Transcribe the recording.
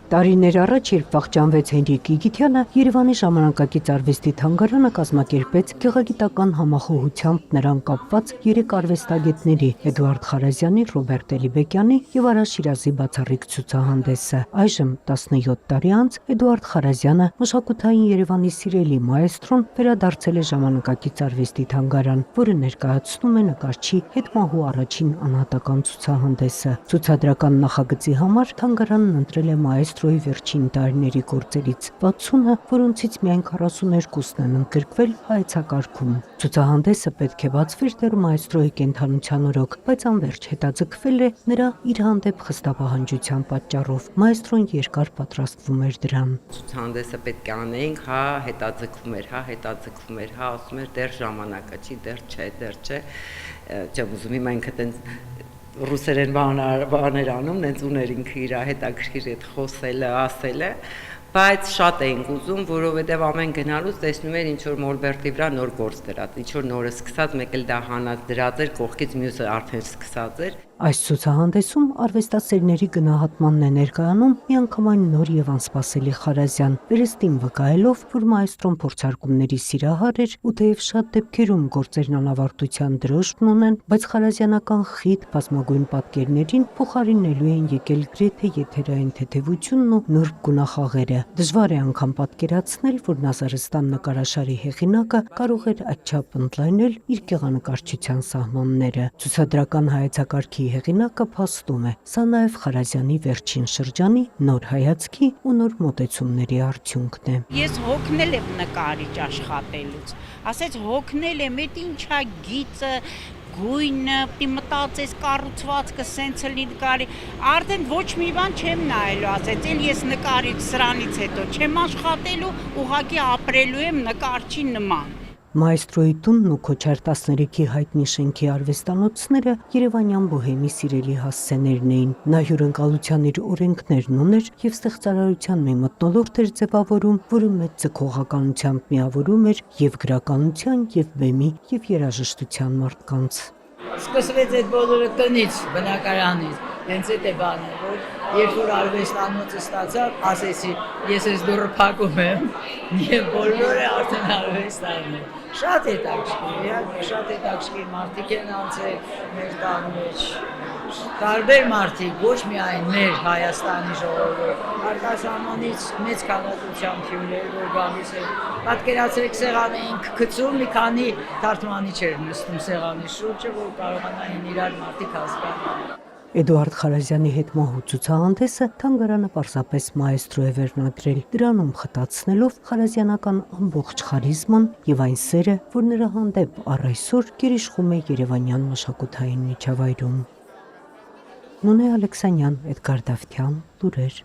Տարիներ առաջ, երբ վախճանվեց Հենրիկ Իգիթյանը, Երևանի ժամանակակից արվեստի թանգարանը կազմակերպեց գեղագիտական համախոհությամբ նրան կապված 3 արվեստագետների՝ Էդուարդ Խարազյանի, Ռոբերտ Էլիբեկյանի եւ Արա Շիրազի բացառիկ ցուցահանդեսը։ Այժմ 17 տարի անց Էդուարդ Խարազյանը, մշակութային Երևանի սիրելի մաեստրոն, վերադարձել է ժամանակակից արվեստի թանգարան, որը ներկայացնում է նկարչի հետմահու առաջին անհատական ցուցահանդեսը։ Ցուցադրական նախագծի համար թանգարանն ընտրել է մաեստրոյի վերջին տարիների գործերից 60-ը, որոնցից միայն 42-ն են ընդգրկվել հայեցակարգում։ Ցուցահանդեսը պետք է բացվեր դեռ մաեստրոյի կենդանության օրոք, բայց անվերջ հետաձգվել է նրա իր հանդեպ խստապահանջության պատճառով։ Մաեստրոն երկար պատրաստվում էր դրան։ Ցուցահանդեսը պետք է անեինք, հետաձգվում էր, ասում էր դեռ ժամանակը չի, դեռ չէ, չեմ ուզում հիմա ինքը տենց ռուսերեն բաներ անում, նենց ուներ ինքը իր հետաքրքիր այդ խոսելը, ասելը, բայց շատ էինք ուզում, որովհետև ամեն գնալուց տեսնում էր ինչ-որ մոլբերտի վրա նոր գործ դրած, ինչ-որ նորը սկսած, մեկ էլ դա հանած դրած էր, կողքից մյուսը արդեն սկսած էր։ Այս ցուցահանդեսում արվեստասերների գնահատմանն է ներկայանում միանգամայն նոր եւ անսպասելի Խարազյան, վերստին վկայելով, որ մաեստրոն փորձարկումների սիրահար էր ու թեև շատ դեպքերում գործերն անավարտության դրոշն ունեն, բայց խարազյանական խիտ բազմագույն պատկերներին փոխարինելու են եկել գրեթե եթերային թեթևությունն ու նուրբ գունախաղերը։ Դժվար է անգամ պատկերացնել, որ Նազարստան նկարաշարի հեղինակը կարող էր այդչափ ընդլայնել իր գեղանկարչության սահմանները։ Ցուցադրական հայեցակարգի հեղինակը փաստում է, սա նաև Խարազյանի վերջին շրջանի նոր հայացքի ու նոր մոտեցումների արդյունքն է։ Ես հոգնել եմ նկարիչ աշխատելուց, ասեց հոգնել եմ, այդ ինչա գիծը, գույնը, պիտի մտածես կառուցվածքը սենց լինի նկարի, արդեն ոչ մի բան չեմ նայելու, ասեց, էլ ես նկարիչ սրանից հետո չեմ աշխատելու, ուղղակի ապրելու եմ նկարչի նման։ Մաեստրոյի տունն ու Քոչար 13-ի հայտնի շենքի արվեստանոցները երևանյան բոհեմի սիրելի հասցեներն էին։ Նա հյուրընկալության իր օրենքներն ուներ եւ ստեղծարարության մի մթնոլորտ էր ձևավորում, որը մեծ ձգողականությամբ միավորում էր եւ գրականության, եւ բեմի, եւ երաժշտության մարդկանց։ Սկսվեց այդ բոլորը տնից, բնակարանից, հենց այդ է բանը, որ երբ որ արվեստանոցը ստացավ, ասեցի, ես ես դուրը փակում եմ, եւ բոլորը արդեն արվեստանն է։ Շատ հետաքրքիր, շատ հետաքրքիր մարդիկ են անցել մեր տան մեջ, տարբեր մարդիկ, ոչ միայն մեր Հայաստանի ժողովուրդ, արտասահմանից մեծ քանակությամբ հյուրեր, որ գալիս են, պատկերացրեք սեղան էինք գցում, մի քանի թարթմանիչ էր նստում սեղանի շուրջը, որ կարողանային իրար մարդիկ հասկանալ։ Էդուարդ Խարազյանի հետմահու ցուցահանդեսը թանգարանը պարզապես մաեստրո է վերնագրել, դրանում խտացնելով խարազյանական ամբողջ խարիզման եւ այն սերը, որ նրա հանդեպ առ այսօր գերիշխում է երևանյան մշակութային միջավայրում։ Նունե Ալեքսանյան, Էդգար Դավթյան, լուրեր։